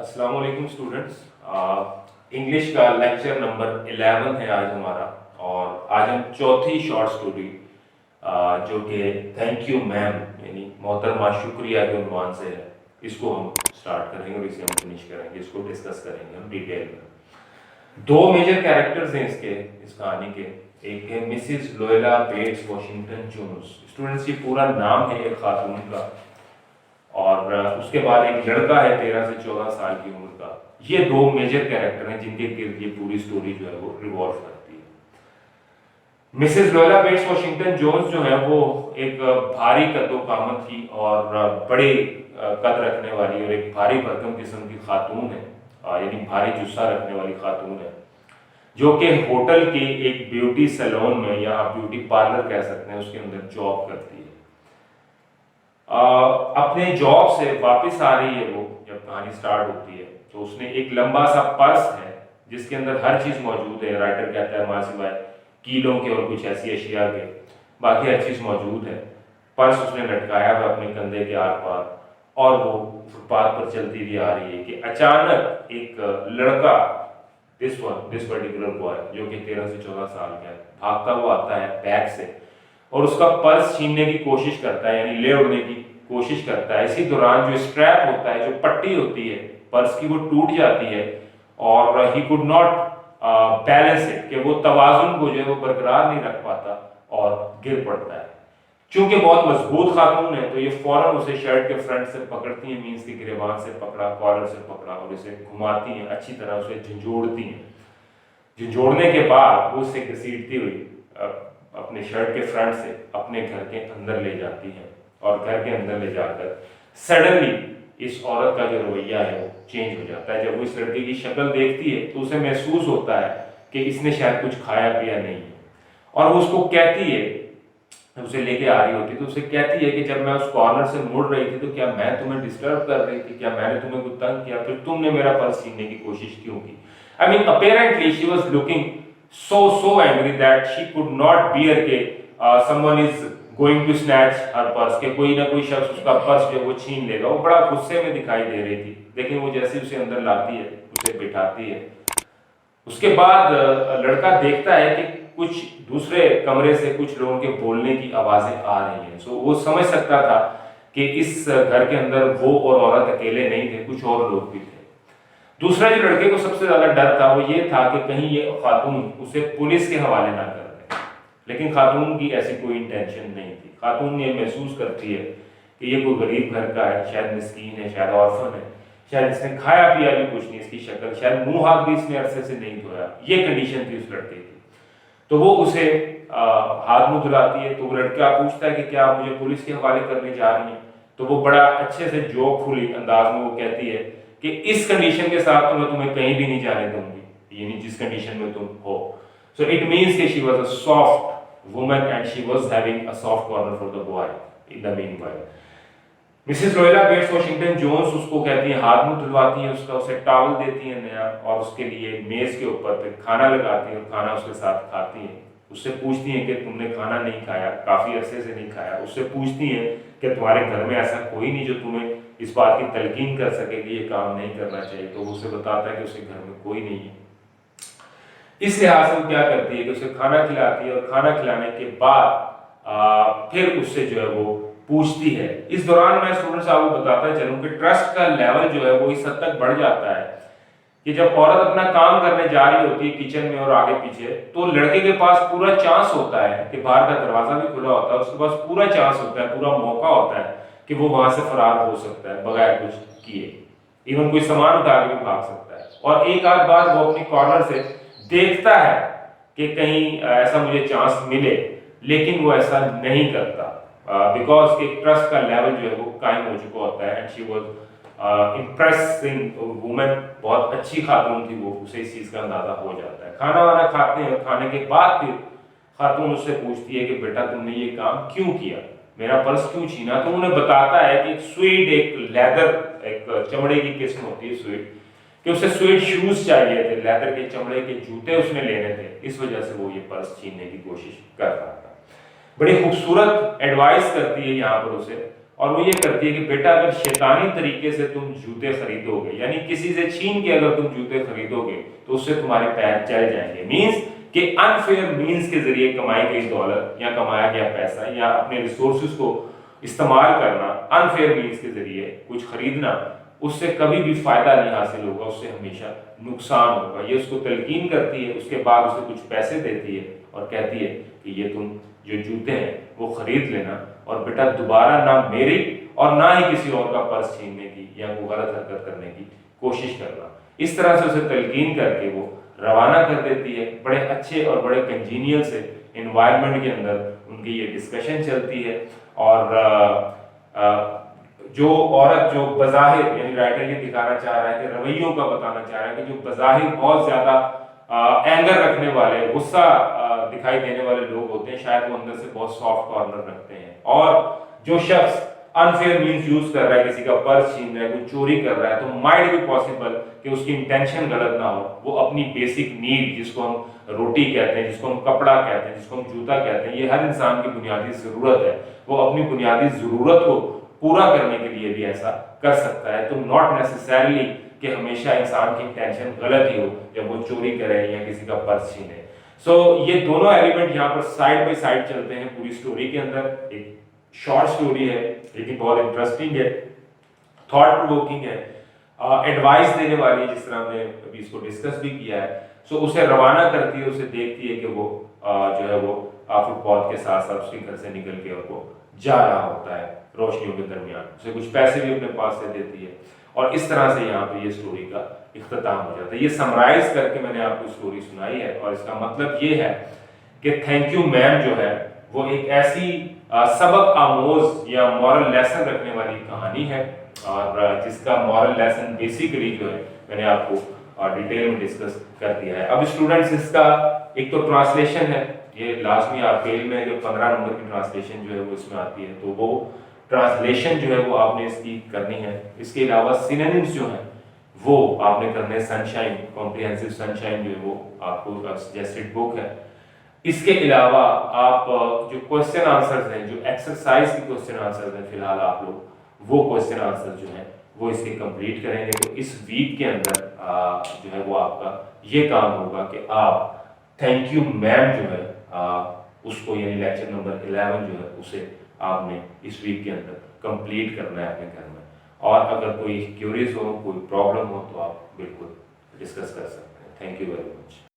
अस्सलाम वालेकुम students. English का लेक्चर नंबर 11 है आज हमारा। और आज हम चौथी शॉर्ट स्टोरी जो कि थैंक यू मैम यानी मोहतरमा शुक्रिया के उन्वान से है, इसको हम स्टार्ट करेंगे और इसे हम फिनिश करेंगे। इसको डिस्कस करेंगे हम डिटेल में। दो मेजर कैरेक्टर्स हैं इस कहानी के। एक है Mrs Luella Bates Washington Jones. Students, ये पूरा नाम है एक खातून का, और उसके बाद एक लड़का है 13 से 14 साल की उम्र का। ये दो मेजर कैरेक्टर हैं जिनके गिर्द ये पूरी स्टोरी जो है वो रिवॉल्व करती है। Mrs Luella Bates Washington Jones जो है वो एक भारी कद्दो-कामत की और बड़े कद रखने वाली और एक भारी भरकम किस्म की खातून है, यानी भारी जुस्सा रखने वाली खातून है, जो कि होटल के एक ब्यूटी सैलून में या आप ब्यूटी पार्लर कह सकते हैं उसके अंदर जॉब करती है। अपने जॉब से वापस आ रही है वो, जब कहानी स्टार्ट होती है तो उसने एक लंबा सा पर्स है जिसके अंदर हर चीज मौजूद है। राइटर कहता है मां सिवाय कीलों के और कुछ ऐसी अशिया के, बाकी हर चीज मौजूद है। पर्स उसने लटकाया हुआ अपने कंधे के आर पार और वो फुटपाथ पर चलती हुई आ रही है कि अचानक एक लड़का, दिस पर्टिकुलर बॉय जो कि 13 से 14 साल का है, भागता हुआ आता है बैग से और उसका पर्स छीनने की कोशिश करता है, यानी ले उड़ने की कोशिश करता है। इसी दौरान जो स्ट्रैप होता है, जो पट्टी होती है पर्स की, वो टूट जाती है और he could not balance it, कि वो तवाजुन को जो है वो बरकरार नहीं रख पाता और गिर पड़ता है। चूंकि बहुत मजबूत खातून है तो ये फौरन उसे शर्ट के फ्रंट से पकड़ती हैं, मीन्स की गिरेबान से पकड़ा, कॉलर से पकड़ा और इसे घुमाती हैं, अच्छी तरह उसे झंझोड़ती हैं। झंझोड़ने के बाद वो उसे घसीटती हुई अपने शर्ट के फ्रंट से अपने घर के अंदर ले जाती हैं और घर के अंदर ले जाकर सडनली इस औरत का जो रवैया है वो चेंज हो जाता है। जब वो इस लड़के की शक्ल देखती है तो उसे महसूस होता है कि इसने शायद कुछ खाया पिया नहीं है, और वो उसको कहती है, उसे लेके आ रही होती तो उसे कहती है कि जब मैं उस कॉर्नर से मुड़ रही थी तो क्या मैं तुम्हें डिस्टर्ब कर रही थी, क्या मैंने तुम्हें कुछ तंग किया, फिर तुमने मेरा पर्स छीनने की कोशिश क्यों की। I mean apparently she was looking so angry that she could not bear के someone is going to snatch her purse, के कोई ना कोई शख्स उसका पर्स जो वो छीन लेगा। वो बड़ा गुस्से में दिखाई दे रही थी, लेकिन वो जैसे उसे अंदर लाती है, उसे बिठाती है। उसके बाद लड़का देखता है कि कुछ दूसरे कमरे से कुछ लोगों के बोलने की आवाजें आ रही हैं। सो वो समझ सकता था कि इस घर के अंदर वो और औरत अकेले नहीं थे, कुछ और लोग भी थे। दूसरा जो लड़के को सबसे ज्यादा डर था वो ये था कि कहीं ये खातून उसे पुलिस के हवाले ना कर दे, लेकिन खातून की ऐसी कोई इंटेंशन नहीं थी। खातून ये महसूस करती है कि ये कोई गरीब घर का है, शायद मिस्कीन है, शायद ऑर्फन है, शायद इसने खाया पिया भी कुछ नहीं, इसकी शक्ल शायद मुंह हाथ भी इसने अरसे से नहीं धोया, ये कंडीशन थी उस लड़के की। तो वो उसे हाथ मुंह धुलाती है। तो वो लड़का पूछता है कि क्या आप मुझे पुलिस के हवाले करने जा रही हैं। तो वो बड़ा अच्छे से जोकफुली अंदाज में वो कहती है कि इस कंडीशन के साथ तो मैं तुम्हें कहीं भी नहीं जाने दूंगी, यानी जिस कंडीशन में तुम हो। सो इट मींस कि she was a soft woman and she was having a soft corner for the boy in the meanwhile. Mrs Luella Bates Washington Jones उसको कहती है, हाथ मुंह धुलवाती है उसका, उसे टॉवल देती है नया और उसके लिए मेज के ऊपर पे खाना लगाती है और खाना उसके साथ खाती है। उससे पूछती है कि तुमने खाना नहीं खाया, काफी अरसे से नहीं खाया। उससे पूछती है कि तुम्हारे घर में ऐसा कोई नहीं जो तुम्हें इस बात की तलकीन कर सके कि ये काम नहीं करना चाहिए। तो वो उसे बताता है कि उसके घर में कोई नहीं है। इस लिहाज से वो क्या करती है कि उसे खाना खिलाती है और खाना खिलाने के बाद फिर उससे जो है वो पूछती है। इस दौरान मैं स्टूडेंट्स आपको बताता चलूं कि ट्रस्ट का लेवल जो है वो इस हद तक बढ़ जाता है कि जब औरत अपना काम करने जा रही होती है किचन में और आगे पीछे, तो लड़के के पास पूरा चांस होता है कि बाहर का दरवाजा भी खुला होता है, उसके पास पूरा चांस होता है, पूरा मौका होता है कि वो वहां से फरार हो सकता है बगैर कुछ किए। इवन कोई सामान उठा के भी भाग सकता है। और एक आध बार वो अपनी कॉर्नर से देखता है कि कहीं ऐसा मुझे चांस मिले, लेकिन वो ऐसा नहीं करता बिकॉज के ट्रस्ट का लेवल जो है वो कायम हो चुका होता है। And she was impressing woman, बहुत अच्छी खातून थी वो, उसे इस चीज का अंदाजा हो जाता है। खाना वाना खाते हैं, खाने के बाद फिर खातून उससे पूछती है कि बेटा तुमने ये काम क्यों किया, मेरा पर्स क्यों छीना। तो उन्हें बताता है कि एक स्वीट, एक लेदर, एक चमड़े की किस्म होती है स्वीट, कि उसे स्वीट शूज चाहिए थे, लेदर के चमड़े के जूते उसने लेने थे, इस वजह से वो ये पर्स छीनने की कोशिश कर रहा था। बड़ी खूबसूरत एडवाइस करती है यहाँ पर उसे और वो ये करती है कि बेटा अगर शैतानी तरीके से तुम जूते खरीदोगे, यानी किसी से छीन के अगर तुम जूते खरीदोगे तो उससे तुम्हारे पैर चल जाएंगे। मींस कि अनफेयर मींस के जरिए कमाई गई दौलत या कमाया गया पैसा या अपने रिसोर्सेज को इस्तेमाल करना, अनफेयर मींस के जरिए कुछ खरीदना, उससे कभी भी फायदा नहीं हासिल होगा, उससे हमेशा नुकसान होगा। ये उसको तलकीन करती है, उसके बाद उसे कुछ पैसे देती है और कहती है कि ये तुम जो जूते हैं वो खरीद लेना, और बेटा दोबारा ना मेरी और ना ही किसी और का पर्स छीनने की या वो गलत हरकत करने की कोशिश करना। इस तरह से उसे तलकीन करके वो रवाना कर देती है। बड़े अच्छे और बड़े कंजीनियल से इन्वायरमेंट के अंदर उनकी ये डिस्कशन चलती है। और जो औरत जो बज़ाहिर, यानी राइटर ये दिखाना चाह रहा है कि रवैयों का बताना चाह रहा है कि जो बज़ाहिर बहुत ज्यादा एंगर रखने वाले, गुस्सा दिखाई देने वाले लोग होते हैं, शायद वो अंदर से बहुत सॉफ्ट कॉर्नर रखते हैं। और जो शख्स अनफेयर मींस यूज कर रहा है, किसी का पर्स छीन रहा है, कोई चोरी कर रहा है, तो माइट बी पॉसिबल कि उसकी इंटेंशन गलत ना हो, वो अपनी बेसिक नीड, जिसको हम रोटी कहते हैं, जिसको हम कपड़ा कहते हैं, जिसको हम जूता कहते हैं, ये हर इंसान की बुनियादी जरूरत है, वो अपनी बुनियादी जरूरत को पूरा करने के लिए भी ऐसा कर सकता है। तो नॉट नेसेसरली कि हमेशा इंसान की इंटेंशन गलत ही हो जब वो चोरी करे या किसी का पर्स छीने। सो ये दोनों एलिमेंट यहाँ पर साइड बाय साइड चलते हैं पूरी स्टोरी के अंदर। एक शॉर्ट स्टोरी है लेकिन बहुत इंटरेस्टिंग है, थॉट प्रोवोकिंग है, एडवाइस देने वाली है, जिस तरह हमने अभी इसको डिस्कस भी किया है। सो उसे रवाना करती है, उसे देखती है कि वो जो है वो फुटबॉल के साथ साथ उसके घर से निकल के और वो जा रहा होता है रोशनियों के दरमियान, उसे कुछ पैसे भी अपने पास से देती है, और इस तरह से यहाँ पे ये स्टोरी का इख्तिताम हो जाता है। ये समराइज करके मैंने आपको स्टोरी सुनाई है, और इसका मतलब ये है कि थैंक यू मैम जो है वो एक ऐसी सबक आमोज या मॉरल लेसन रखने वाली कहानी है, और जिसका मॉरल लेसन बेसिकली जो है मैंने आपको डिटेल में डिस्कस कर दिया है। अब स्टूडेंट्स, इसका एक तो ट्रांसलेशन है, ये लाजमी फेल में जो 15 नंबर की ट्रांसलेशन जो है वो इसमें आती है, तो वो ट्रांसलेशन जो है वो आपने इसकी करनी है। इसके अलावा सिनोनिम्स जो हैं वो आपने करने, सनशाइन, कॉम्प्रिहेंसिव सनशाइन जो है वो आपको सजेस्टेड बुक है। इसके अलावा आप जो क्वेश्चन आंसर्स हैं, जो एक्सरसाइज के क्वेश्चन आंसर्स हैं, फिलहाल आप लोग वो क्वेश्चन आंसर जो हैं वो इसके कंप्लीट करेंगे। तो इस वीक के अंदर जो है वो आपका ये काम होगा कि आप थैंक यू मैम जो है उसको, यानी लेक्चर नंबर 11 जो है उसे आपने इस वीक के अंदर कंप्लीट करना है अपने घर में। और अगर कोई क्यूरीज हो, कोई प्रॉब्लम हो, तो आप बिल्कुल डिस्कस कर सकते हैं। Thank you very much.